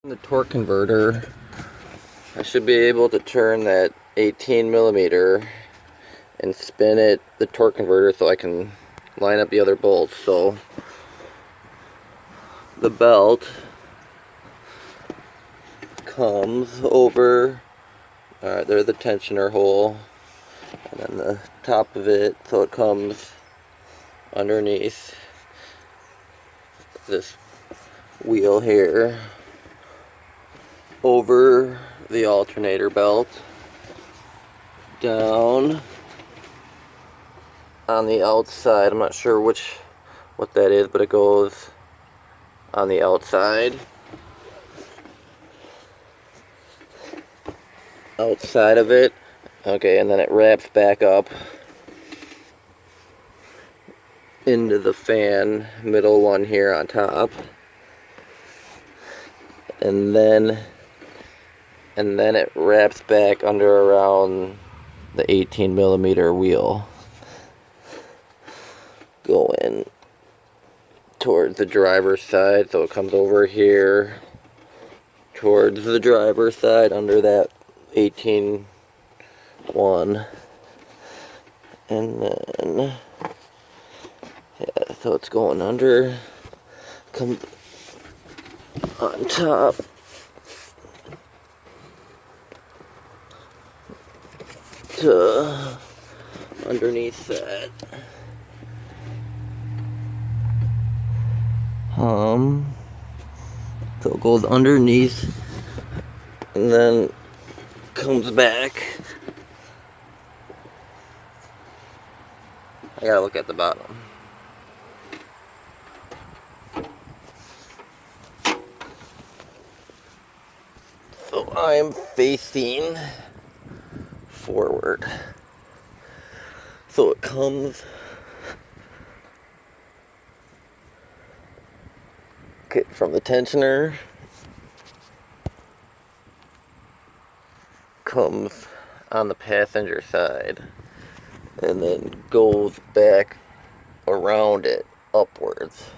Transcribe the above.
The torque converter, I should be able to turn that 18 millimeter and spin it, the torque converter, so I can line up the other bolts. So the belt comes over, there's the tensioner hole, and then the top of it, so it comes underneath this wheel here, over the alternator belt, down on the outside. I'm not sure what that is, but it goes on the outside. Outside of it, okay, and then it wraps back up into the fan, middle one here on top, and then it wraps back under around the 18 millimeter wheel, going towards the driver's side. So it comes over here towards the driver's side under that 18 one, and then yeah, so it's going under, comes on top, to underneath that. So it goes underneath and then comes back. I gotta look at the bottom. So I'm facing forward. So it comes, okay, from the tensioner, comes on the passenger side, and then goes back around it upwards.